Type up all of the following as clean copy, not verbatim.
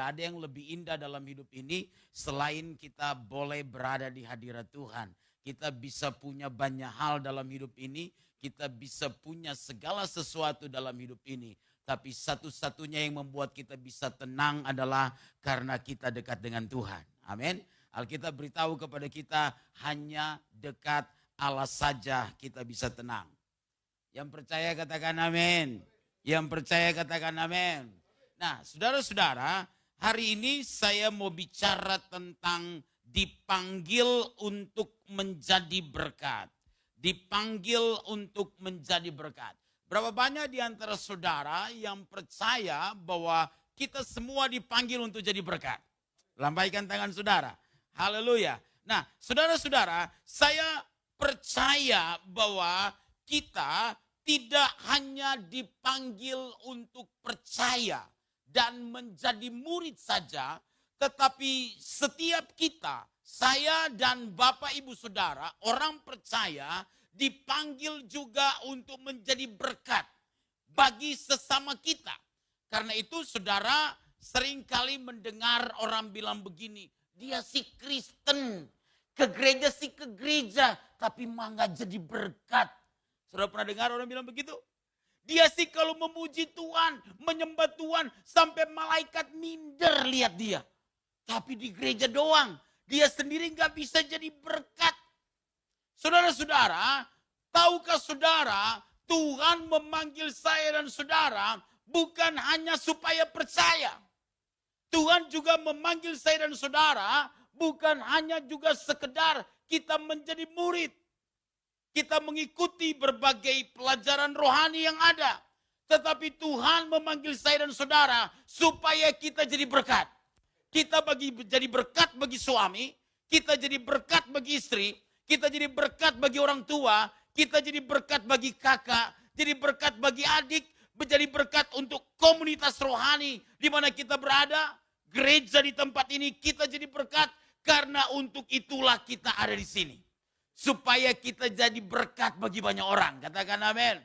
Gak ada yang lebih indah dalam hidup ini selain kita boleh berada di hadirat Tuhan. Kita bisa punya banyak hal dalam hidup ini. Kita bisa punya segala sesuatu dalam hidup ini. Tapi satu-satunya yang membuat kita bisa tenang adalah karena kita dekat dengan Tuhan. Amin. Alkitab beritahu kepada kita hanya dekat Allah saja kita bisa tenang. Yang percaya katakan amin. Yang percaya katakan amin. Nah, saudara-saudara, hari ini saya mau bicara tentang dipanggil untuk menjadi berkat. Dipanggil untuk menjadi berkat. Berapa banyak di antara saudara yang percaya bahwa kita semua dipanggil untuk jadi berkat? Lambaikan tangan saudara. Haleluya. Nah, saudara-saudara, saya percaya bahwa kita tidak hanya dipanggil untuk percaya dan menjadi murid saja, tetapi setiap kita, saya dan Bapak Ibu Saudara, orang percaya dipanggil juga untuk menjadi berkat bagi sesama kita. Karena itu saudara seringkali mendengar orang bilang begini, dia si Kristen, ke gereja sih ke gereja, tapi mah gak jadi berkat. Saudara pernah dengar orang bilang begitu? Dia sih kalau memuji Tuhan, menyembah Tuhan, sampai malaikat minder lihat dia. Tapi di gereja doang, dia sendiri gak bisa jadi berkat. Saudara-saudara, tahukah saudara, Tuhan memanggil saya dan saudara bukan hanya supaya percaya. Tuhan juga memanggil saya dan saudara bukan hanya juga sekedar kita menjadi murid. Kita mengikuti berbagai pelajaran rohani yang ada. Tetapi Tuhan memanggil saya dan saudara supaya kita jadi berkat. Kita jadi berkat bagi suami, kita jadi berkat bagi istri, kita jadi berkat bagi orang tua, kita jadi berkat bagi kakak, jadi berkat bagi adik, menjadi berkat untuk komunitas rohani di mana kita berada, gereja di tempat ini kita jadi berkat karena untuk itulah kita ada di sini. Supaya kita jadi berkat bagi banyak orang. Katakan amin.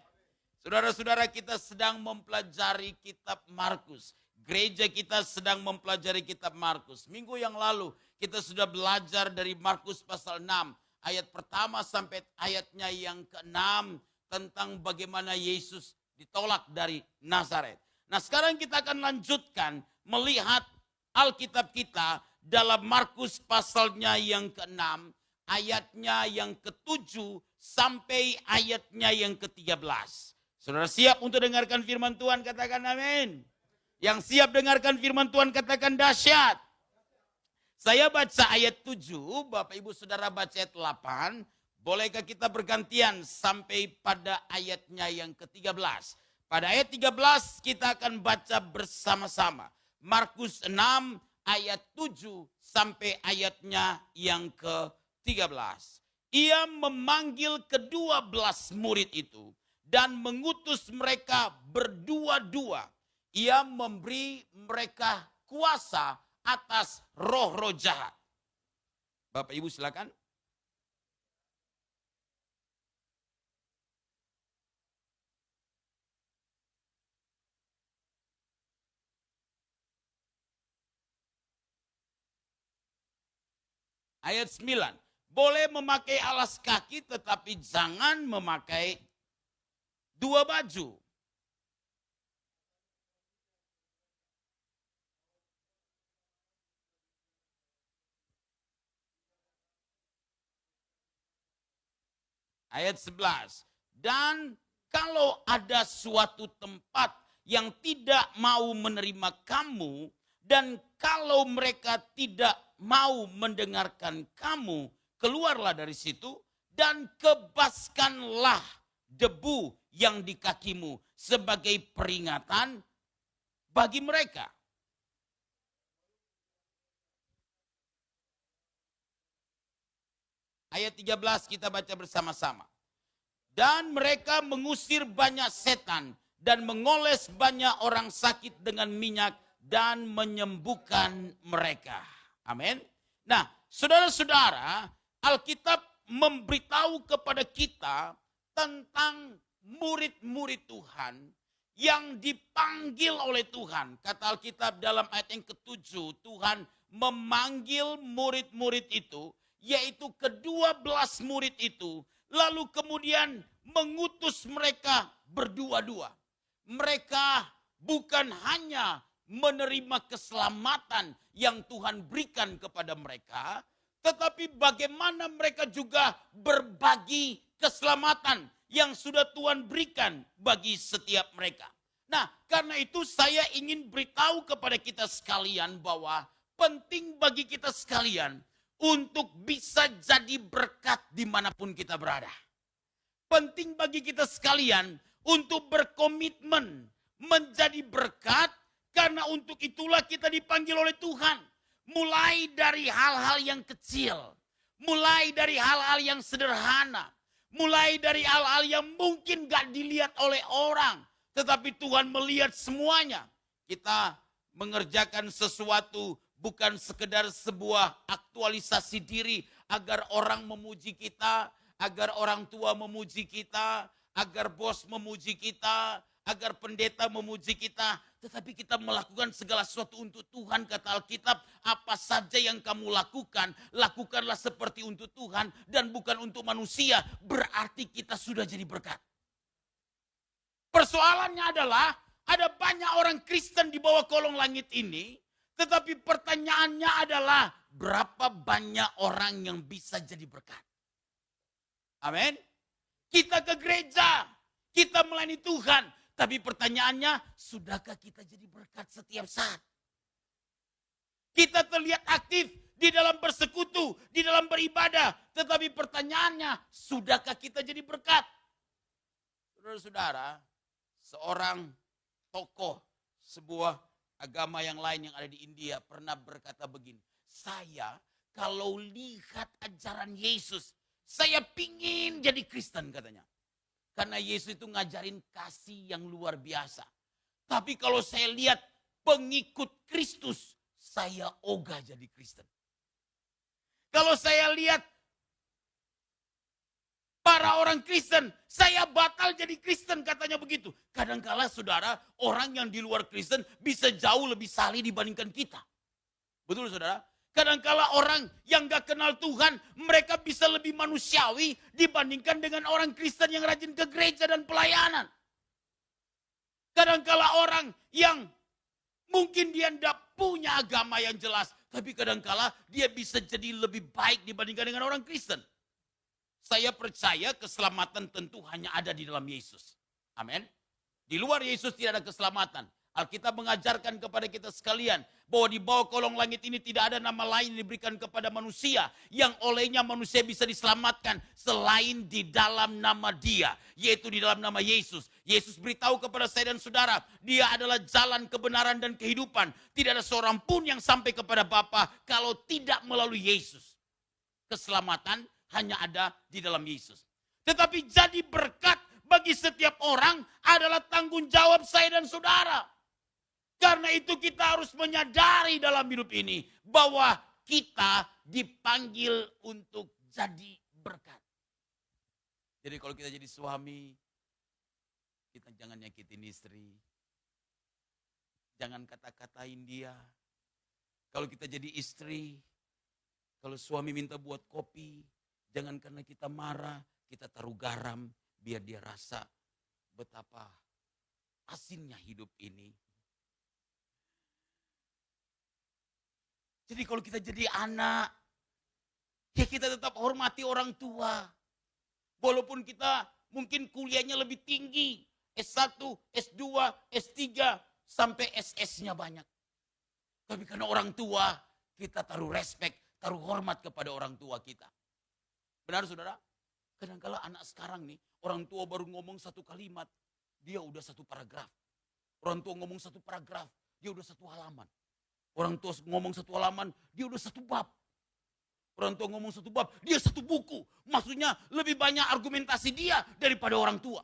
Saudara-saudara, kita sedang mempelajari kitab Markus. Gereja kita sedang mempelajari kitab Markus. Minggu yang lalu kita sudah belajar dari Markus pasal 6. Ayat pertama sampai ayatnya yang ke-6. Tentang bagaimana Yesus ditolak dari Nazaret. Nah, sekarang kita akan lanjutkan melihat Alkitab kita dalam Markus pasalnya yang ke-6. Ayatnya yang ke-7 sampai ayatnya yang ke-13. Saudara siap untuk dengarkan firman Tuhan? Katakan amin. Yang siap dengarkan firman Tuhan katakan dahsyat. Saya baca ayat 7, Bapak Ibu Saudara baca ayat 8. Bolehkah kita bergantian sampai pada ayatnya yang ke-13? Pada ayat 13 kita akan baca bersama-sama. Markus 6 ayat 7 sampai ayatnya yang ke-13. Ia memanggil ke-12 murid itu dan mengutus mereka berdua-dua. Ia memberi mereka kuasa atas roh-roh jahat. Bapak Ibu silakan. Ayat 9. Boleh memakai alas kaki tetapi jangan memakai dua baju. Ayat 11. Dan kalau ada suatu tempat yang tidak mau menerima kamu, dan kalau mereka tidak mau mendengarkan kamu, keluarlah dari situ dan kebaskanlah debu yang di kakimu sebagai peringatan bagi mereka. Ayat 13 kita baca bersama-sama. Dan mereka mengusir banyak setan dan mengoles banyak orang sakit dengan minyak dan menyembuhkan mereka. Amin. Nah, saudara-saudara, Alkitab memberitahu kepada kita tentang murid-murid Tuhan yang dipanggil oleh Tuhan. Kata Alkitab dalam ayat yang ke-7, Tuhan memanggil murid-murid itu, yaitu ke-12 murid itu, lalu kemudian mengutus mereka berdua-dua. Mereka bukan hanya menerima keselamatan yang Tuhan berikan kepada mereka, tetapi bagaimana mereka juga berbagi keselamatan yang sudah Tuhan berikan bagi setiap mereka. Nah, karena itu saya ingin beritahu kepada kita sekalian bahwa penting bagi kita sekalian untuk bisa jadi berkat dimanapun kita berada. Penting bagi kita sekalian untuk berkomitmen menjadi berkat, karena untuk itulah kita dipanggil oleh Tuhan. Mulai dari hal-hal yang kecil, mulai dari hal-hal yang sederhana, mulai dari hal-hal yang mungkin gak dilihat oleh orang, tetapi Tuhan melihat semuanya. Kita mengerjakan sesuatu bukan sekedar sebuah aktualisasi diri agar orang memuji kita, agar orang tua memuji kita, agar bos memuji kita, agar pendeta memuji kita, tetapi kita melakukan segala sesuatu untuk Tuhan. Kata Alkitab, apa saja yang kamu lakukan, lakukanlah seperti untuk Tuhan dan bukan untuk manusia. Berarti kita sudah jadi berkat. Persoalannya adalah, ada banyak orang Kristen di bawah kolong langit ini, tetapi pertanyaannya adalah, berapa banyak orang yang bisa jadi berkat? Amin. Kita ke gereja, kita melayani Tuhan, tapi pertanyaannya, sudahkah kita jadi berkat setiap saat? Kita terlihat aktif di dalam bersekutu, di dalam beribadah, tetapi pertanyaannya, sudahkah kita jadi berkat? Saudara-saudara, seorang tokoh sebuah agama yang lain yang ada di India pernah berkata begini, saya kalau lihat ajaran Yesus, saya pingin jadi Kristen katanya. Karena Yesus itu ngajarin kasih yang luar biasa. Tapi kalau saya lihat pengikut Kristus, saya ogah jadi Kristen. Kalau saya lihat para orang Kristen, saya batal jadi Kristen, katanya begitu. Kadangkala saudara, orang yang di luar Kristen bisa jauh lebih saleh dibandingkan kita. Betul saudara? Kadangkala orang yang gak kenal Tuhan, mereka bisa lebih manusiawi dibandingkan dengan orang Kristen yang rajin ke gereja dan pelayanan. Kadangkala orang yang mungkin dia tidak punya agama yang jelas, tapi kadangkala dia bisa jadi lebih baik dibandingkan dengan orang Kristen. Saya percaya keselamatan tentu hanya ada di dalam Yesus. Amin. Di luar Yesus tidak ada keselamatan. Alkitab mengajarkan kepada kita sekalian bahwa di bawah kolong langit ini tidak ada nama lain yang diberikan kepada manusia yang olehnya manusia bisa diselamatkan selain di dalam nama Dia, yaitu di dalam nama Yesus. Yesus beritahu kepada saya dan saudara, Dia adalah jalan kebenaran dan kehidupan. Tidak ada seorang pun yang sampai kepada Bapa kalau tidak melalui Yesus. Keselamatan hanya ada di dalam Yesus. Tetapi jadi berkat bagi setiap orang adalah tanggung jawab saya dan saudara. Karena itu kita harus menyadari dalam hidup ini bahwa kita dipanggil untuk jadi berkat. Jadi kalau kita jadi suami, kita jangan nyakitin istri. Jangan kata-katain dia. Kalau kita jadi istri, kalau suami minta buat kopi, jangan karena kita marah, kita taruh garam biar dia rasa betapa asinnya hidup ini. Jadi kalau kita jadi anak, ya kita tetap hormati orang tua. Walaupun kita mungkin kuliahnya lebih tinggi, S1, S2, S3, sampai SS-nya banyak. Tapi karena orang tua, kita taruh respect, taruh hormat kepada orang tua kita. Benar saudara? Kadang-kala anak sekarang nih, orang tua baru ngomong satu kalimat, dia udah satu paragraf. Orang tua ngomong satu paragraf, dia udah satu halaman. Orang tua ngomong satu halaman, dia udah satu bab. Orang tua ngomong satu bab, dia satu buku. Maksudnya lebih banyak argumentasi dia daripada orang tua.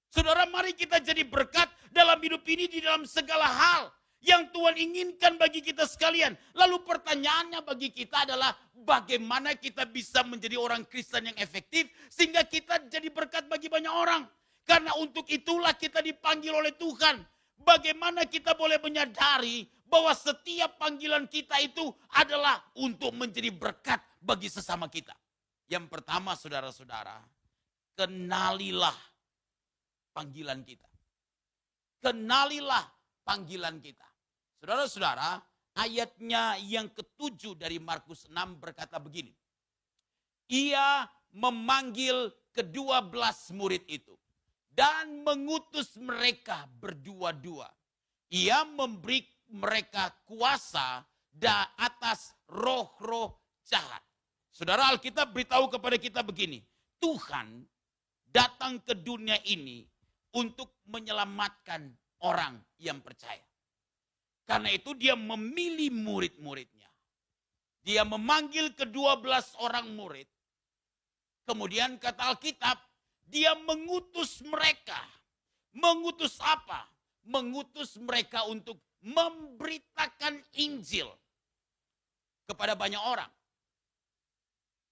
Saudara, mari kita jadi berkat dalam hidup ini di dalam segala hal yang Tuhan inginkan bagi kita sekalian. Lalu pertanyaannya bagi kita adalah bagaimana kita bisa menjadi orang Kristen yang efektif sehingga kita jadi berkat bagi banyak orang. Karena untuk itulah kita dipanggil oleh Tuhan. Bagaimana kita boleh menyadari bahwa setiap panggilan kita itu adalah untuk menjadi berkat bagi sesama kita. Yang pertama, saudara-saudara, kenalilah panggilan kita. Kenalilah panggilan kita. Saudara-saudara, ayatnya yang ke-7 dari Markus 6 berkata begini. Ia memanggil ke-12 murid itu dan mengutus mereka berdua-dua. Ia memberi mereka kuasa atas roh-roh jahat. Saudara, Alkitab beritahu kepada kita begini. Tuhan datang ke dunia ini untuk menyelamatkan orang yang percaya. Karena itu dia memilih murid-muridnya. Dia memanggil ke-12 orang murid. Kemudian kata Alkitab, dia mengutus mereka. Mengutus apa? Mengutus mereka untuk memberitakan Injil kepada banyak orang.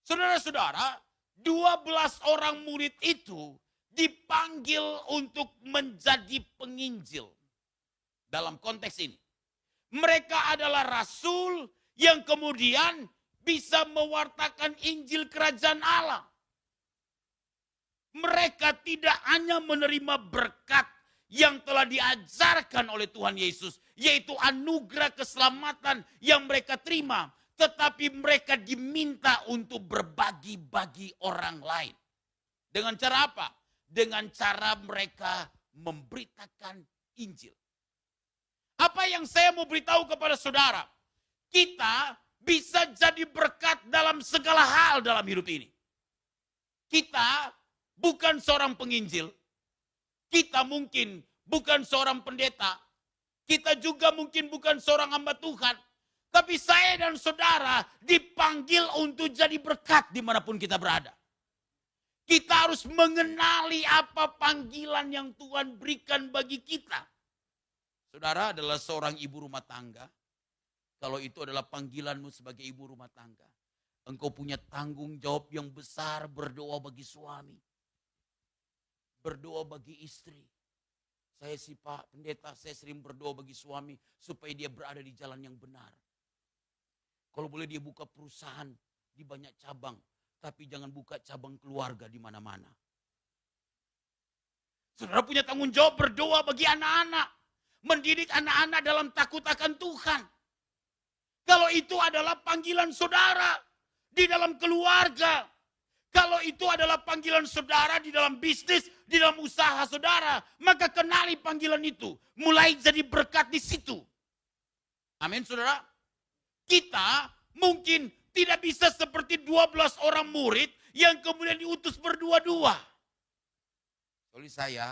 Saudara-saudara, 12 orang murid itu dipanggil untuk menjadi penginjil. Dalam konteks ini, mereka adalah rasul yang kemudian bisa mewartakan Injil Kerajaan Allah. Mereka tidak hanya menerima berkat yang telah diajarkan oleh Tuhan Yesus, yaitu anugerah keselamatan yang mereka terima, tetapi mereka diminta untuk berbagi-bagi orang lain. Dengan cara apa? Dengan cara mereka memberitakan Injil. Apa yang saya mau beritahu kepada saudara? Kita bisa jadi berkat dalam segala hal dalam hidup ini. Kita bukan seorang penginjil. Kita mungkin bukan seorang pendeta. Kita juga mungkin bukan seorang hamba Tuhan. Tapi saya dan saudara dipanggil untuk jadi berkat dimanapun kita berada. Kita harus mengenali apa panggilan yang Tuhan berikan bagi kita. Saudara adalah seorang ibu rumah tangga. Kalau itu adalah panggilanmu sebagai ibu rumah tangga, engkau punya tanggung jawab yang besar berdoa bagi suami. Berdoa bagi istri. Saya sih Pak Pendeta, saya sering berdoa bagi suami supaya dia berada di jalan yang benar. Kalau boleh dia buka perusahaan di banyak cabang, tapi jangan buka cabang keluarga di mana-mana. Saudara punya tanggung jawab berdoa bagi anak-anak. Mendidik anak-anak dalam takut akan Tuhan. Kalau itu adalah panggilan saudara di dalam keluarga. Kalau itu adalah panggilan saudara di dalam bisnis, di dalam usaha saudara, maka kenali panggilan itu. Mulai jadi berkat di situ. Amin saudara. Kita mungkin tidak bisa seperti 12 orang murid yang kemudian diutus berdua-dua. Soalnya saya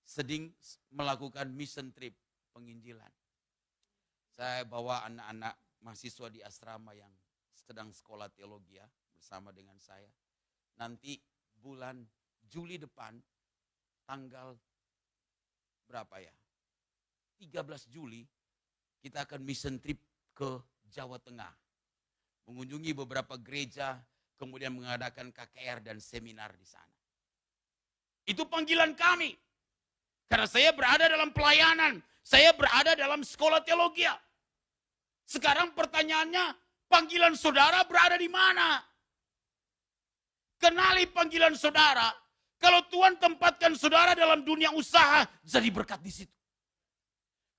sedang melakukan mission trip penginjilan. Saya bawa anak-anak mahasiswa di asrama yang sedang sekolah teologi ya, bersama dengan saya. Nanti bulan Juli depan, tanggal berapa ya? 13 Juli, kita akan mission trip ke Jawa Tengah. Mengunjungi beberapa gereja, kemudian mengadakan KKR dan seminar di sana. Itu panggilan kami. Karena saya berada dalam pelayanan, saya berada dalam sekolah teologi. Sekarang pertanyaannya, panggilan saudara berada di mana? Kenali panggilan saudara. Kalau Tuhan tempatkan saudara dalam dunia usaha, jadi berkat di situ.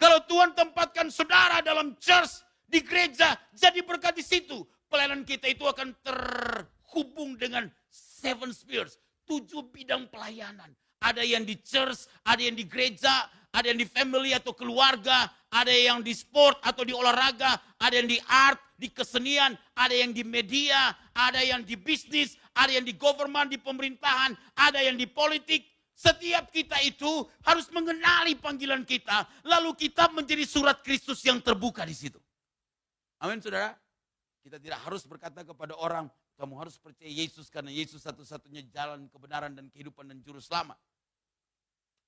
Kalau Tuhan tempatkan saudara dalam church, di gereja, jadi berkat di situ. Pelayanan kita itu akan terhubung dengan 7 spheres, 7 bidang pelayanan. Ada yang di church, ada yang di gereja, ada yang di family atau keluarga, ada yang di sport atau di olahraga, ada yang di art, di kesenian, ada yang di media, ada yang di bisnis, ada yang di government, di pemerintahan, ada yang di politik. Setiap kita itu harus mengenali panggilan kita, lalu kita menjadi surat Kristus yang terbuka di situ. Amin saudara. Kita tidak harus berkata kepada orang, kamu harus percaya Yesus karena Yesus satu-satunya jalan kebenaran dan kehidupan dan juru selamat.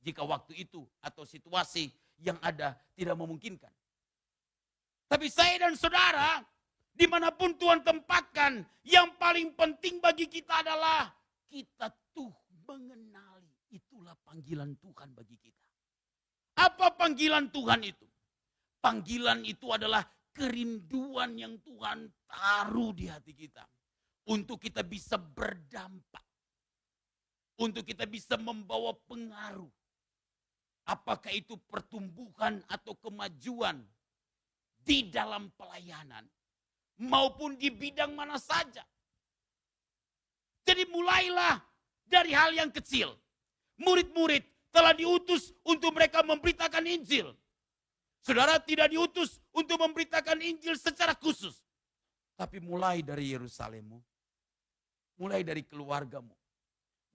Jika waktu itu atau situasi yang ada tidak memungkinkan. Tapi saya dan saudara, dimanapun Tuhan tempatkan, yang paling penting bagi kita adalah kita tuh mengenali itulah itulah panggilan Tuhan bagi kita. Apa panggilan Tuhan itu? Panggilan itu adalah kerinduan yang Tuhan taruh di hati kita. Untuk kita bisa berdampak. Untuk kita bisa membawa pengaruh. Apakah itu pertumbuhan atau kemajuan di dalam pelayanan. Maupun di bidang mana saja. Jadi mulailah dari hal yang kecil. Murid-murid telah diutus untuk mereka memberitakan Injil. Saudara tidak diutus untuk memberitakan Injil secara khusus. Tapi mulai dari Yerusalemmu. Mulai dari keluargamu.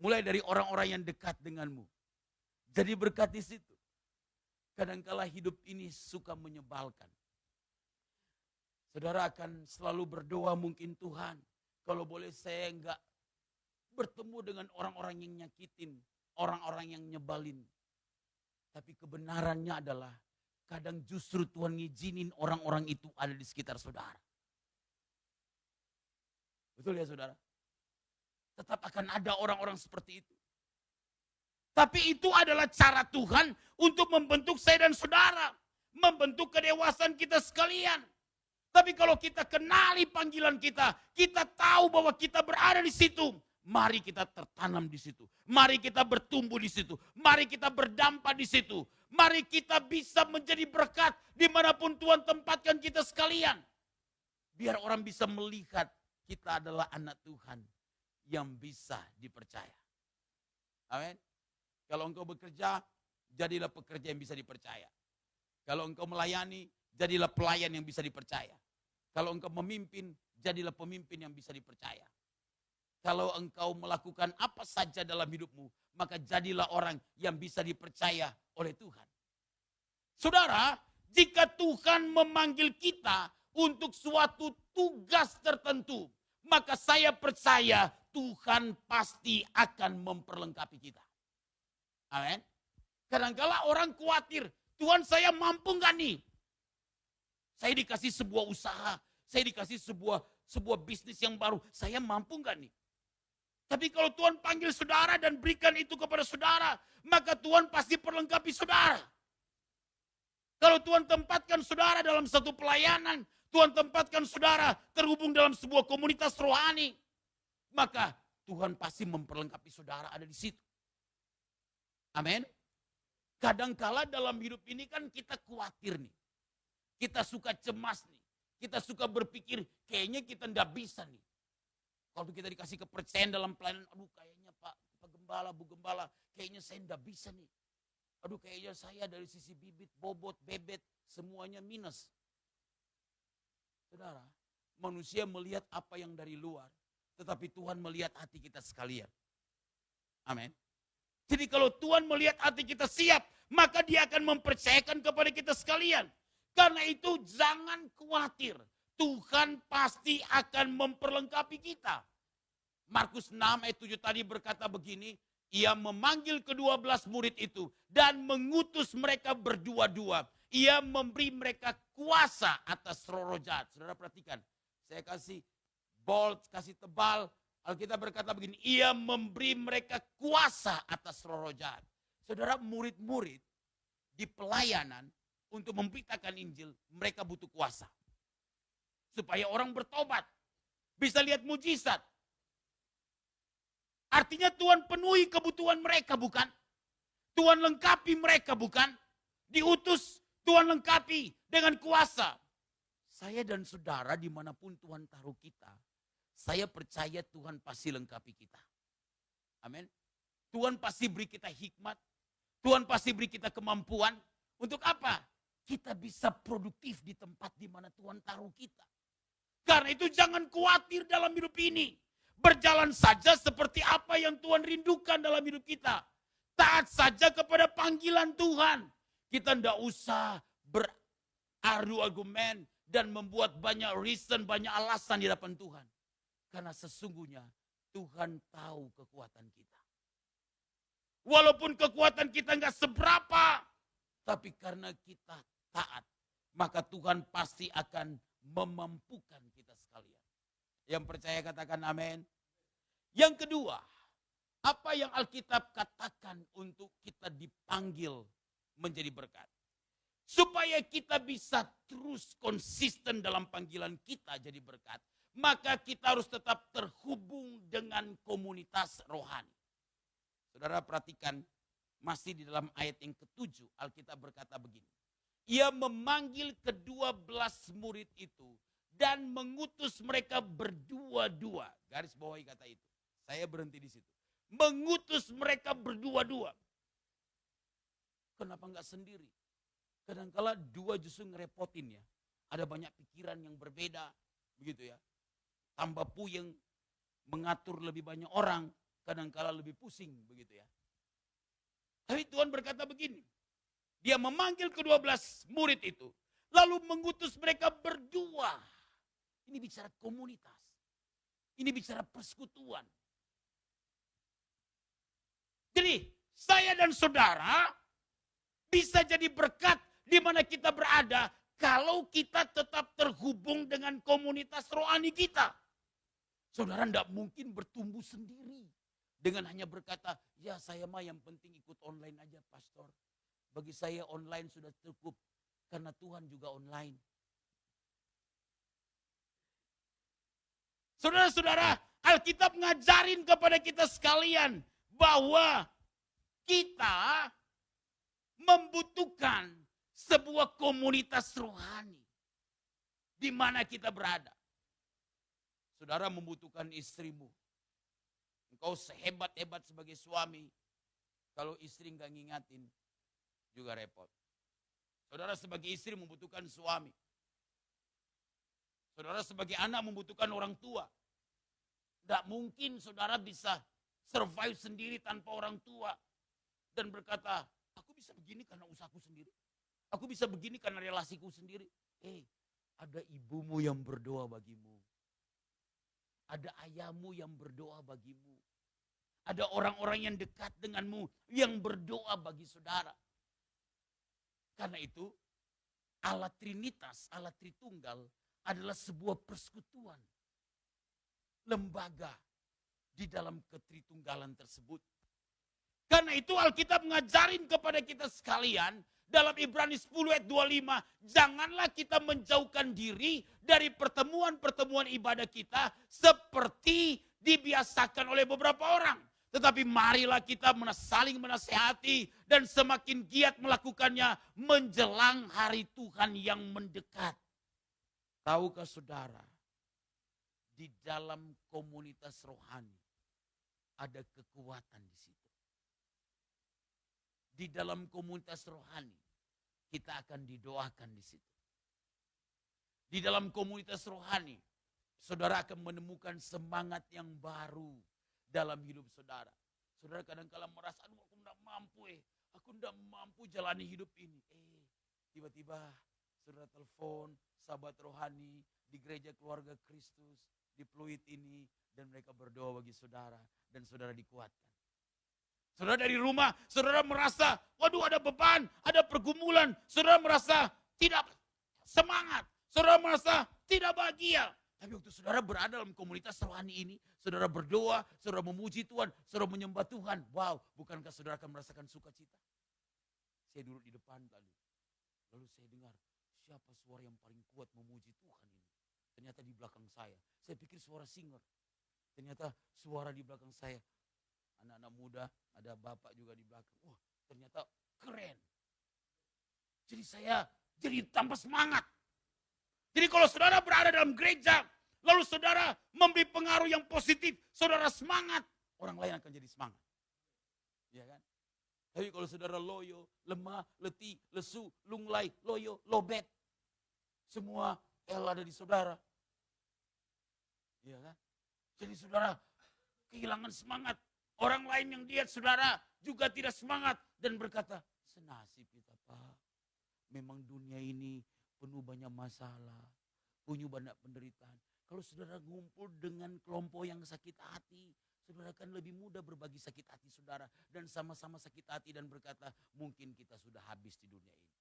Mulai dari orang-orang yang dekat denganmu. Jadi berkat di situ. Kadangkala hidup ini suka menyebalkan. Saudara akan selalu berdoa mungkin Tuhan. Kalau boleh saya enggak bertemu dengan orang-orang yang nyakitin. Orang-orang yang nyebalin. Tapi kebenarannya adalah kadang justru Tuhan ngizinin orang-orang itu ada di sekitar saudara. Betul ya saudara? Tetap akan ada orang-orang seperti itu. Tapi itu adalah cara Tuhan untuk membentuk saya dan saudara. Membentuk kedewasaan kita sekalian. Tapi kalau kita kenali panggilan kita, kita tahu bahwa kita berada di situ. Mari kita tertanam di situ. Mari kita bertumbuh di situ. Mari kita berdampak di situ. Mari kita bisa menjadi berkat dimanapun Tuhan tempatkan kita sekalian. Biar orang bisa melihat kita adalah anak Tuhan yang bisa dipercaya. Amin. Kalau engkau bekerja, jadilah pekerja yang bisa dipercaya. Kalau engkau melayani, jadilah pelayan yang bisa dipercaya. Kalau engkau memimpin, jadilah pemimpin yang bisa dipercaya. Kalau engkau melakukan apa saja dalam hidupmu, maka jadilah orang yang bisa dipercaya oleh Tuhan. Saudara, jika Tuhan memanggil kita untuk suatu tugas tertentu, maka saya percaya Tuhan pasti akan memperlengkapi kita. Amin. Kadang-kala orang khawatir, Tuhan saya mampu nggak nih? Saya dikasih sebuah usaha, saya dikasih sebuah bisnis yang baru, saya mampu nggak nih? Tapi kalau Tuhan panggil saudara dan berikan itu kepada saudara, maka Tuhan pasti perlengkapi saudara. Kalau Tuhan tempatkan saudara dalam satu pelayanan, Tuhan tempatkan saudara terhubung dalam sebuah komunitas rohani, maka Tuhan pasti memperlengkapi saudara ada di situ. Amin. Kadangkala dalam hidup ini kan kita khawatir nih. Kita suka cemas nih. Kita suka berpikir kayaknya kita enggak bisa nih. Kalau kita dikasih kepercayaan dalam pelayanan, aduh kayaknya Pak Gembala, Bu Gembala, kayaknya saya enggak bisa nih. Aduh kayaknya saya dari sisi bibit, bobot, bebet, semuanya minus. Saudara, manusia melihat apa yang dari luar, tetapi Tuhan melihat hati kita sekalian. Amin. Jadi kalau Tuhan melihat hati kita siap, maka Dia akan mempercayakan kepada kita sekalian. Karena itu jangan khawatir. Tuhan pasti akan memperlengkapi kita. Markus 6 ayat 7 tadi berkata begini, Ia memanggil ke-12 murid itu dan mengutus mereka berdua-dua. Ia memberi mereka kuasa atas roh-roh jahat. Saudara perhatikan, saya kasih bold, kasih tebal. Alkitab berkata begini, Ia memberi mereka kuasa atas roh-roh jahat. Saudara, murid-murid di pelayanan untuk memberitakan Injil, mereka butuh kuasa. Supaya orang bertobat, bisa lihat mujizat. Artinya Tuhan penuhi kebutuhan mereka, bukan? Tuhan lengkapi mereka, bukan? Diutus, Tuhan lengkapi dengan kuasa. Saya dan saudara dimanapun Tuhan taruh kita, saya percaya Tuhan pasti lengkapi kita. Amin. Tuhan pasti beri kita hikmat. Tuhan pasti beri kita kemampuan. Untuk apa? Kita bisa produktif di tempat di mana Tuhan taruh kita. Karena itu jangan khawatir dalam hidup ini. Berjalan saja seperti apa yang Tuhan rindukan dalam hidup kita. Taat saja kepada panggilan Tuhan. Kita tidak usah beradu argumen dan membuat banyak reason, banyak alasan di hadapan Tuhan. Karena sesungguhnya Tuhan tahu kekuatan kita. Walaupun kekuatan kita nggak seberapa, tapi karena kita taat, maka Tuhan pasti akan memampukan kita sekalian. Yang percaya katakan amin. Yang kedua, Apa yang Alkitab katakan untuk kita dipanggil menjadi berkat. Supaya kita bisa terus konsisten dalam panggilan kita jadi berkat. Maka kita harus tetap terhubung dengan komunitas rohani. Saudara perhatikan, masih di dalam ayat yang ke-7, Alkitab berkata begini. Ia memanggil ke-12 murid itu dan mengutus mereka berdua-dua. Garis bawahi kata itu. Saya berhenti di situ. Mengutus mereka berdua-dua. Kenapa enggak sendiri? Kadang-kala dua justru ngerepotin ya. Ada banyak pikiran yang berbeda, begitu ya. Tambah puyeng, mengatur lebih banyak orang, kadang-kala lebih pusing, begitu ya. Tapi Tuhan berkata begini, dia memanggil ke-12 murid itu, lalu mengutus mereka berdua. Ini bicara komunitas, ini bicara persekutuan. Jadi saya dan saudara bisa jadi berkat di mana kita berada kalau kita tetap terhubung dengan komunitas rohani kita. Saudara tidak mungkin bertumbuh sendiri dengan hanya berkata, ya saya mah yang penting ikut online aja pastor. Bagi saya online sudah cukup karena Tuhan juga online. Saudara-saudara, Alkitab ngajarin kepada kita sekalian bahwa kita membutuhkan sebuah komunitas rohani di mana kita berada. Saudara membutuhkan istrimu. Engkau sehebat-hebat sebagai suami, kalau istri nggak ngingatin juga repot. Saudara sebagai istri membutuhkan suami. Saudara sebagai anak membutuhkan orang tua. Tidak mungkin saudara bisa survive sendiri tanpa orang tua. Dan berkata, aku bisa begini karena usahaku sendiri. Aku bisa begini karena relasiku sendiri. Ada ibumu yang berdoa bagimu. Ada ayahmu yang berdoa bagimu. Ada orang-orang yang dekat denganmu yang berdoa bagi saudara. Karena itu, Allah Trinitas, Allah Tritunggal adalah sebuah persekutuan. Lembaga di dalam ketritunggalan tersebut. Karena itu Alkitab mengajarin kepada kita sekalian dalam Ibrani 10 ayat 25, janganlah kita menjauhkan diri dari pertemuan-pertemuan ibadah kita seperti dibiasakan oleh beberapa orang. Tetapi marilah kita saling menasehati dan semakin giat melakukannya menjelang hari Tuhan yang mendekat. Tahukah saudara, di dalam komunitas rohani ada kekuatan di situ. Di dalam komunitas rohani kita akan didoakan di situ. Di dalam komunitas rohani saudara akan menemukan semangat yang baru dalam hidup saudara. Saudara kadang-kala merasa, aduh aku tidak mampu aku tidak mampu jalani hidup ini. Tiba-tiba saudara telepon sahabat rohani di gereja keluarga Kristus, di Pluit ini, dan mereka berdoa bagi saudara, dan saudara dikuatkan. Saudara dari rumah, saudara merasa, waduh ada beban, ada pergumulan, saudara merasa tidak semangat, saudara merasa tidak bahagia. Tapi waktu saudara berada dalam komunitas rohani ini, saudara berdoa, saudara memuji Tuhan, saudara menyembah Tuhan. Wow, bukankah saudara akan merasakan sukacita? Saya duduk di depan tadi, lalu saya dengar, siapa suara yang paling kuat memuji Tuhan ini? Ternyata di belakang saya. Saya pikir suara singer. Ternyata suara di belakang saya. Anak-anak muda, ada bapak juga di belakang. Wah, ternyata keren. Jadi saya jadi tambah semangat. Jadi kalau saudara berada dalam gereja, lalu saudara memberi pengaruh yang positif, saudara semangat, orang lain akan jadi semangat. Ya kan? Tapi kalau saudara loyo, lemah, letih, lesu, lunglai, loyo, lobet, semua ada di saudara. Ya kan? Jadi saudara kehilangan semangat. Orang lain yang lihat saudara juga tidak semangat dan berkata, senasib kita Pak. Memang dunia ini penuh banyak masalah, punya banyak penderitaan. Kalau saudara ngumpul dengan kelompok yang sakit hati, saudara akan lebih mudah berbagi sakit hati saudara dan sama-sama sakit hati dan berkata, mungkin kita sudah habis di dunia ini.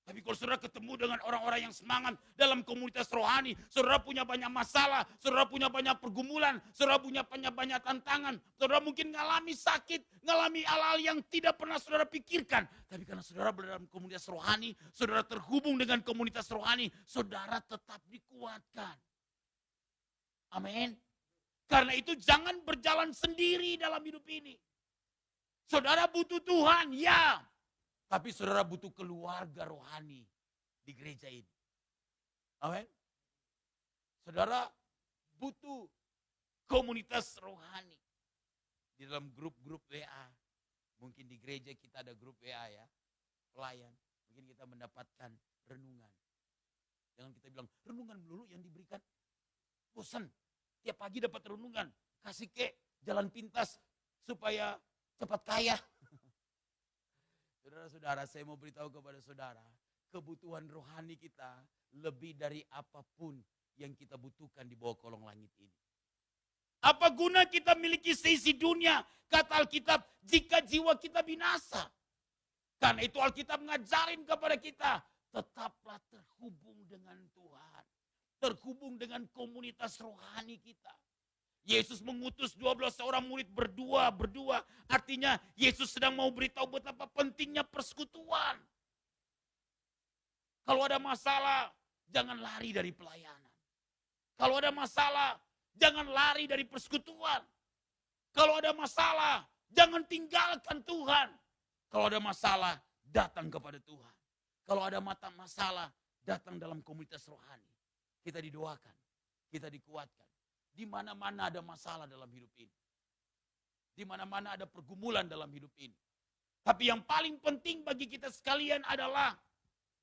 Tapi kalau Kalau saudara ketemu dengan orang-orang yang semangat dalam komunitas rohani, saudara punya banyak masalah, saudara punya banyak pergumulan, saudara punya banyak tantangan, saudara mungkin ngalami sakit, ngalami hal-hal yang tidak pernah saudara pikirkan. Tapi karena saudara berada dalam komunitas rohani, saudara terhubung dengan komunitas rohani, saudara tetap dikuatkan. Amin. Karena itu jangan berjalan sendiri dalam hidup ini. Saudara butuh Tuhan, ya. Tapi saudara butuh keluarga rohani di gereja ini. Amin. Saudara butuh komunitas rohani. Di dalam grup-grup WA. Mungkin di gereja kita ada grup WA ya. Pelayan. Mungkin kita mendapatkan renungan. Jangan kita bilang, renungan melulu yang diberikan. Bosan. Tiap pagi dapat renungan. Kasih ke jalan pintas supaya cepat kaya. Saudara-saudara, saya mau beritahu kepada saudara, kebutuhan rohani kita lebih dari apapun yang kita butuhkan di bawah kolong langit ini. Apa guna kita miliki seisi dunia, kata Alkitab, jika jiwa kita binasa? Karena itu Alkitab mengajarin kepada kita, tetaplah terhubung dengan Tuhan. Terhubung dengan komunitas rohani kita. Yesus mengutus 12 orang murid berdua. Artinya Yesus sedang mau beritahu betapa pentingnya persekutuan. Kalau ada masalah, jangan lari dari pelayanan. Kalau ada masalah, jangan lari dari persekutuan. Kalau ada masalah, jangan tinggalkan Tuhan. Kalau ada masalah, datang kepada Tuhan. Kalau ada masalah, datang dalam komunitas rohani. Kita didoakan, kita dikuatkan. Di mana-mana ada masalah dalam hidup ini. Di mana-mana ada pergumulan dalam hidup ini. Tapi yang paling penting bagi kita sekalian adalah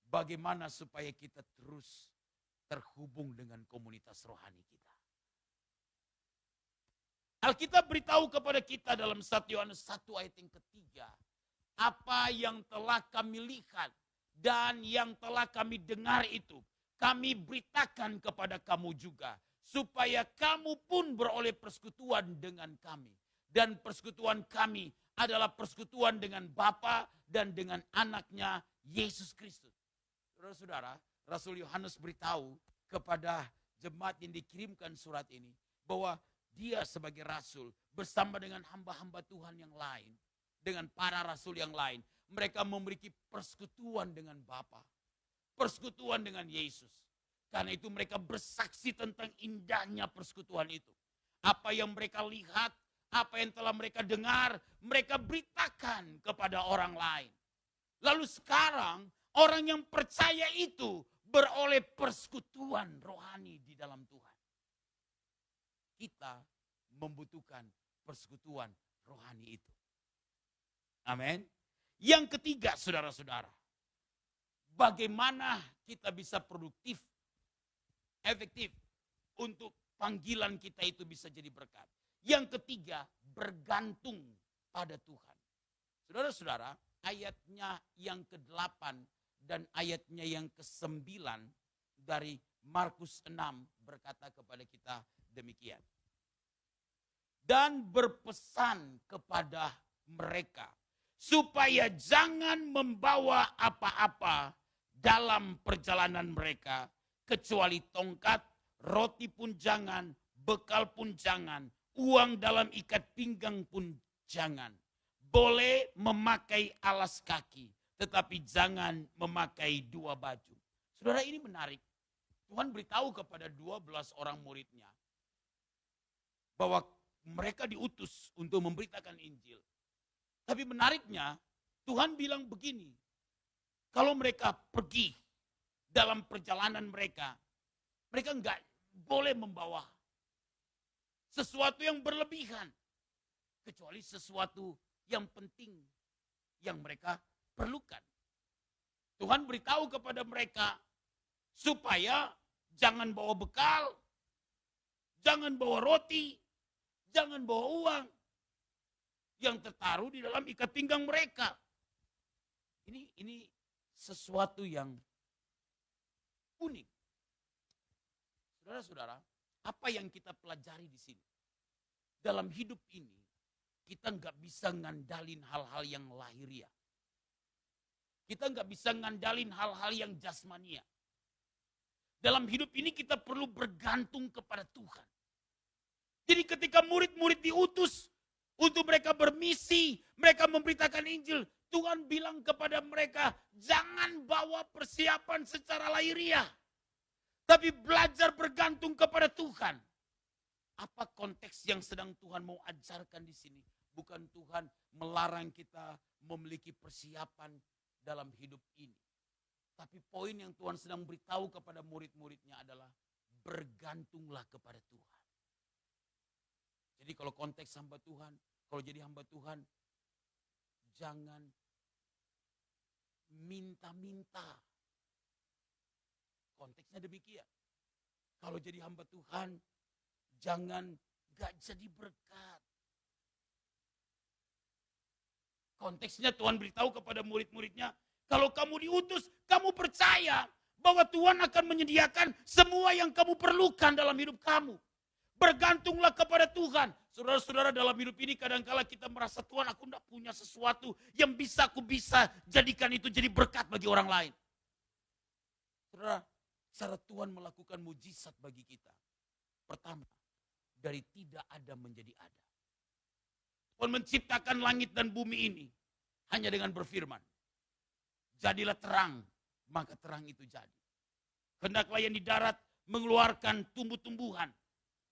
bagaimana supaya kita terus terhubung dengan komunitas rohani kita. Alkitab beritahu kepada kita dalam 1 Yohanes 1 ayat yang ketiga. Apa yang telah kami lihat dan yang telah kami dengar itu, kami beritakan kepada kamu juga. Supaya kamu pun beroleh persekutuan dengan kami. Dan persekutuan kami adalah persekutuan dengan Bapa dan dengan anaknya Yesus Kristus. Saudara-saudara, Rasul Yohanes beritahu kepada jemaat yang dikirimkan surat ini. Bahwa dia sebagai rasul bersama dengan hamba-hamba Tuhan yang lain. Dengan para rasul yang lain. Mereka memiliki persekutuan dengan Bapa. Persekutuan dengan Yesus. Karena itu mereka bersaksi tentang indahnya persekutuan itu. Apa yang mereka lihat, apa yang telah mereka dengar, mereka beritakan kepada orang lain. Lalu sekarang orang yang percaya itu beroleh persekutuan rohani di dalam Tuhan. Kita membutuhkan persekutuan rohani itu. Amin. Yang ketiga, saudara-saudara. Bagaimana kita bisa produktif, efektif untuk panggilan kita itu bisa jadi berkat. Yang ketiga, bergantung pada Tuhan. Saudara-saudara, ayatnya yang ke-8 dan ayatnya yang ke-9 dari Markus 6 berkata kepada kita demikian. Dan berpesan kepada mereka supaya jangan membawa apa-apa dalam perjalanan mereka, kecuali tongkat, roti pun jangan, bekal pun jangan, uang dalam ikat pinggang pun jangan. Boleh memakai alas kaki, tetapi jangan memakai 2 baju. Saudara, ini menarik. Tuhan beritahu kepada 12 orang muridnya bahwa mereka diutus untuk memberitakan Injil. Tapi menariknya, Tuhan bilang begini, kalau mereka pergi dalam perjalanan mereka enggak boleh membawa sesuatu yang berlebihan. Kecuali sesuatu yang penting yang mereka perlukan. Tuhan beritahu kepada mereka supaya jangan bawa bekal, jangan bawa roti, jangan bawa uang yang tertaruh di dalam ikat pinggang mereka. Ini sesuatu yang unik. Saudara-saudara, apa yang kita pelajari di sini? Dalam hidup ini, kita nggak bisa ngandalin hal-hal yang lahiriah. Kita nggak bisa ngandalin hal-hal yang jasmania. Dalam hidup ini kita perlu bergantung kepada Tuhan. Jadi ketika murid-murid diutus untuk mereka bermisi, mereka memberitakan Injil, Tuhan bilang kepada mereka, jangan bawa persiapan secara lahiriah, tapi belajar bergantung kepada Tuhan. Apa konteks yang sedang Tuhan mau ajarkan di sini? Bukan Tuhan melarang kita memiliki persiapan dalam hidup ini. Tapi poin yang Tuhan sedang beritahu kepada murid-muridnya adalah bergantunglah kepada Tuhan. Jadi kalau konteks hamba Tuhan, kalau jadi hamba Tuhan, jangan minta-minta. Konteksnya demikian. Kalau jadi hamba Tuhan, jangan gak jadi berkat. Konteksnya Tuhan beritahu kepada murid-muridnya, kalau kamu diutus, kamu percaya bahwa Tuhan akan menyediakan semua yang kamu perlukan dalam hidup kamu. Bergantunglah kepada Tuhan. Saudara-saudara, dalam hidup ini kadang-kala kita merasa, Tuhan, aku tidak punya sesuatu yang aku bisa jadikan itu jadi berkat bagi orang lain. Saudara, cara Tuhan melakukan mujizat bagi kita. Pertama, dari tidak ada menjadi ada. Tuhan menciptakan langit dan bumi ini hanya dengan berfirman. Jadilah terang, maka terang itu jadi. Hendaklah yang di darat mengeluarkan tumbuh-tumbuhan,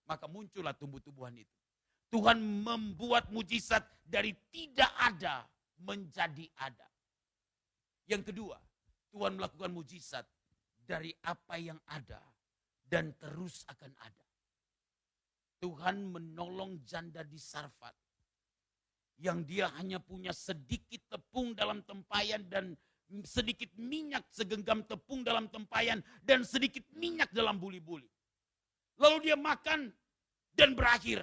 maka muncullah tumbuh-tumbuhan itu. Tuhan membuat mujizat dari tidak ada menjadi ada. Yang kedua, Tuhan melakukan mujizat dari apa yang ada dan terus akan ada. Tuhan menolong janda di Sarfat yang dia hanya punya sedikit tepung dalam tempayan dan sedikit minyak segenggam tepung dalam tempayan dan sedikit minyak dalam buli-buli. Lalu dia makan dan berakhir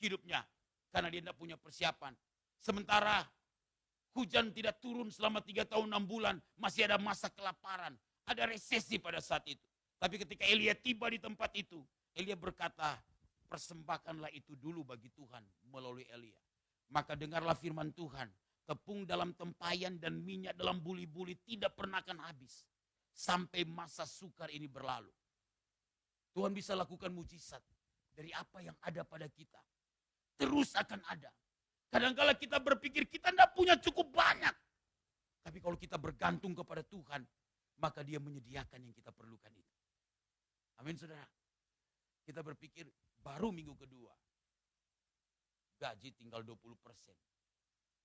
hidupnya karena dia tidak punya persiapan. Sementara hujan tidak turun selama 3 tahun 6 bulan, masih ada masa kelaparan, ada resesi pada saat itu. Tapi ketika Elia tiba di tempat itu, Elia berkata, persembahkanlah itu dulu bagi Tuhan melalui Elia. Maka dengarlah firman Tuhan, tepung dalam tempayan dan minyak dalam buli-buli tidak pernah akan habis sampai masa sukar ini berlalu. Tuhan bisa lakukan mujizat dari apa yang ada pada kita. Terus akan ada. Kadang-kala kita berpikir kita tidak punya cukup banyak. Tapi kalau kita bergantung kepada Tuhan, maka Dia menyediakan yang kita perlukan itu. Amin, saudara. Kita berpikir baru minggu kedua. Gaji tinggal 20%.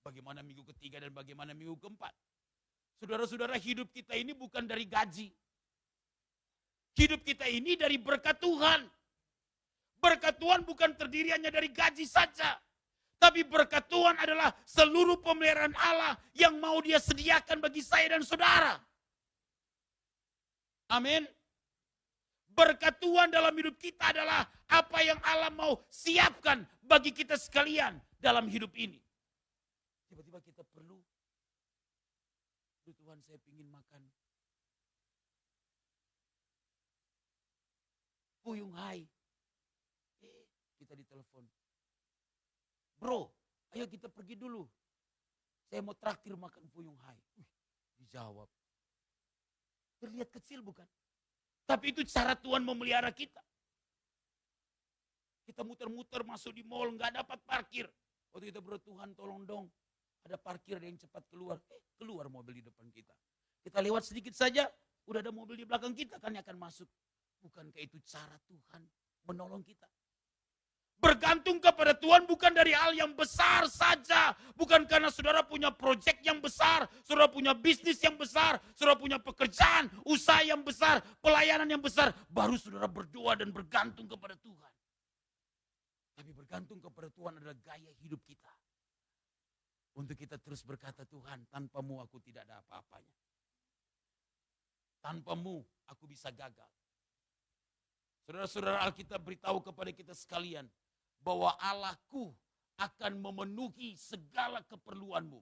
Bagaimana minggu ketiga dan bagaimana minggu keempat? Saudara-saudara, hidup kita ini bukan dari gaji. Hidup kita ini dari berkat Tuhan. Berkat Tuhan bukan terdiri hanya dari gaji saja. Tapi berkat Tuhan adalah seluruh pemeliharaan Allah yang mau Dia sediakan bagi saya dan saudara. Amin. Berkat Tuhan dalam hidup kita adalah apa yang Allah mau siapkan bagi kita sekalian dalam hidup ini. Tiba-tiba kita perlu, Tuhan saya ingin makan Fuyung Hai. Kita ditelepon. Bro, ayo kita pergi dulu. Saya mau traktir makan Fuyung Hai. Dijawab. Terlihat kecil bukan? Tapi itu cara Tuhan memelihara kita. Kita muter-muter masuk di mall, nggak dapat parkir. Waktu kita berdoa, Tuhan tolong dong. Ada parkir, ada yang cepat keluar. Keluar mobil di depan kita. Kita lewat sedikit saja, udah ada mobil di belakang kita kan yang akan masuk. Bukankah itu cara Tuhan menolong kita? Bergantung kepada Tuhan bukan dari hal yang besar saja. Bukan karena saudara punya proyek yang besar, saudara punya bisnis yang besar, saudara punya pekerjaan, usaha yang besar, pelayanan yang besar. Baru saudara berdoa dan bergantung kepada Tuhan. Tapi bergantung kepada Tuhan adalah gaya hidup kita. Untuk kita terus berkata, Tuhan, tanpamu aku tidak ada apa-apanya. Tanpamu aku bisa gagal. Saudara-saudara, Alkitab beritahu kepada kita sekalian bahwa Allahku akan memenuhi segala keperluanmu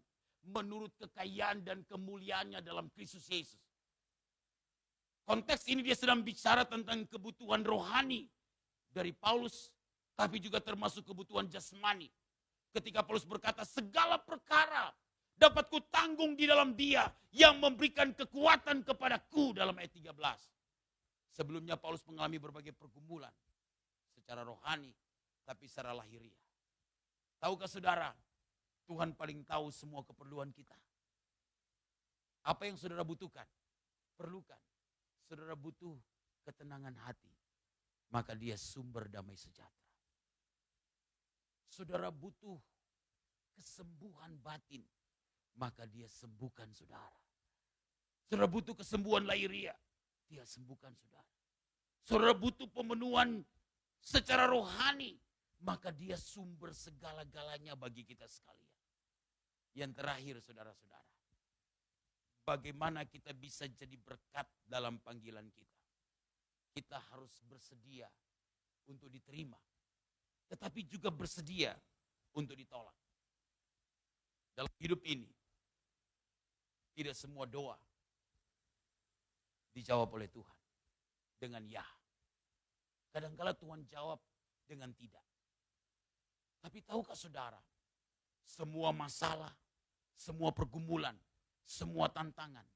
menurut kekayaan dan kemuliaannya dalam Kristus Yesus. Konteks ini dia sedang bicara tentang kebutuhan rohani dari Paulus, tapi juga termasuk kebutuhan jasmani. Ketika Paulus berkata segala perkara dapat kutanggung di dalam Dia yang memberikan kekuatan kepadaku dalam ayat 13. Sebelumnya Paulus mengalami berbagai pergumulan secara rohani, tapi secara lahiriah. Tahukah saudara, Tuhan paling tahu semua keperluan kita. Apa yang saudara butuhkan? Perlukan. Saudara butuh ketenangan hati, maka Dia sumber damai sejahtera. Saudara butuh kesembuhan batin, maka Dia sembuhkan saudara. Saudara butuh kesembuhan lahiriah, Dia sembuhkan saudara. Saudara butuh pemenuhan secara rohani, maka Dia sumber segala-galanya bagi kita sekalian. Yang terakhir saudara-saudara, bagaimana kita bisa jadi berkat dalam panggilan kita. Kita harus bersedia untuk diterima, tetapi juga bersedia untuk ditolak. Dalam hidup ini, tidak semua doa dijawab oleh Tuhan dengan ya. Kadang-kala Tuhan jawab dengan tidak. Tapi tahukah saudara, semua masalah, semua pergumulan, semua tantangan,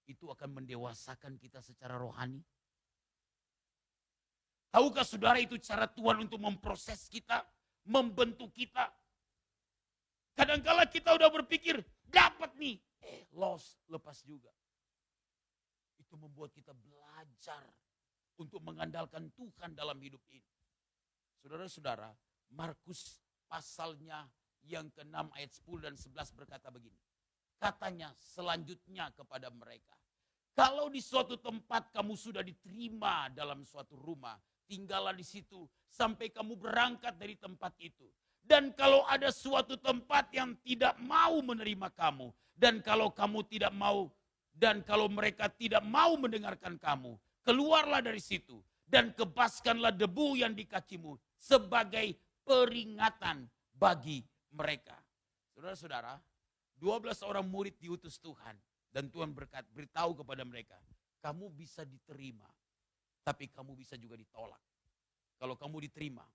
itu akan mendewasakan kita secara rohani. Tahukah saudara itu cara Tuhan untuk memproses kita, membentuk kita. Kadangkala kita udah berpikir, dapat nih, loss, lepas juga. Itu membuat kita belajar untuk mengandalkan Tuhan dalam hidup ini. Saudara-saudara, Markus pasalnya yang ke-6 ayat 10 dan 11 berkata begini. Katanya selanjutnya kepada mereka, kalau di suatu tempat kamu sudah diterima dalam suatu rumah, tinggallah di situ sampai kamu berangkat dari tempat itu. Dan kalau ada suatu tempat yang tidak mau menerima kamu, dan kalau kamu tidak mau, dan kalau mereka tidak mau mendengarkan kamu, keluarlah dari situ dan kebaskanlah debu yang di kakimu sebagai peringatan bagi mereka. Saudara-saudara, 12 orang murid diutus Tuhan dan Tuhan beritahu kepada mereka, kamu bisa diterima, tapi kamu bisa juga ditolak. Kalau kamu diterima,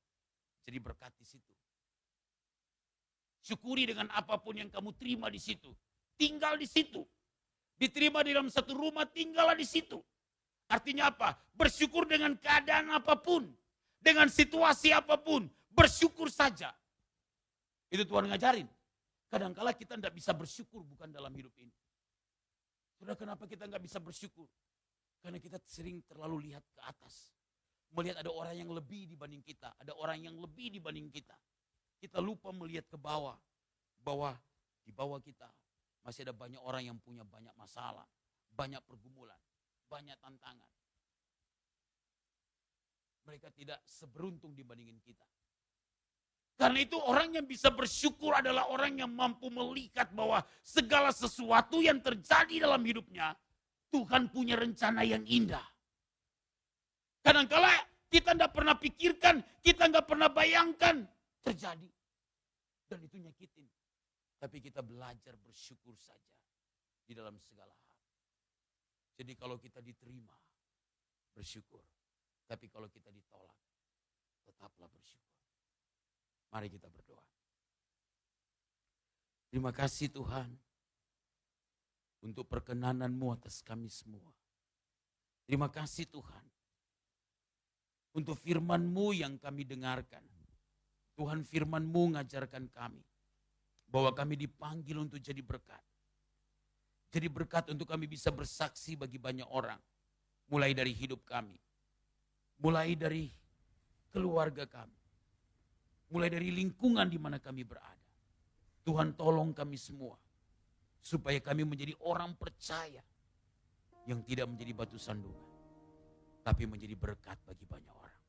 jadi berkat di situ. Syukuri dengan apapun yang kamu terima di situ. Tinggal di situ. Diterima di dalam satu rumah, tinggallah di situ. Artinya apa? Bersyukur dengan keadaan apapun. Dengan situasi apapun. Bersyukur saja. Itu Tuhan ngajarin. Kadangkala kita tidak bisa bersyukur bukan dalam hidup ini. Saudara, kenapa kita nggak bisa bersyukur? Karena kita sering terlalu lihat ke atas. Melihat ada orang yang lebih dibanding kita. Ada orang yang lebih dibanding kita. Kita lupa melihat ke bawah. Bahwa di bawah kita masih ada banyak orang yang punya banyak masalah. Banyak pergumulan. Banyak tantangan. Mereka tidak seberuntung dibandingin kita. Karena itu orang yang bisa bersyukur adalah orang yang mampu melihat bahwa segala sesuatu yang terjadi dalam hidupnya, Tuhan punya rencana yang indah. Kadang-kala kita tidak pernah pikirkan, kita nggak pernah bayangkan terjadi. Dan itu nyakitin. Tapi kita belajar bersyukur saja di dalam segala hal. Jadi kalau kita diterima, bersyukur. Tapi kalau kita ditolak, tetaplah bersyukur. Mari kita berdoa. Terima kasih Tuhan untuk perkenanan-Mu atas kami semua. Terima kasih Tuhan untuk firman-Mu yang kami dengarkan. Tuhan, firman-Mu ngajarkan kami bahwa kami dipanggil untuk jadi berkat. Jadi berkat untuk kami bisa bersaksi bagi banyak orang. Mulai dari hidup kami. Mulai dari keluarga kami. Mulai dari lingkungan di mana kami berada. Tuhan, tolong kami semua. Supaya kami menjadi orang percaya. Yang tidak menjadi batu sandungan. Tapi menjadi berkat bagi banyak orang.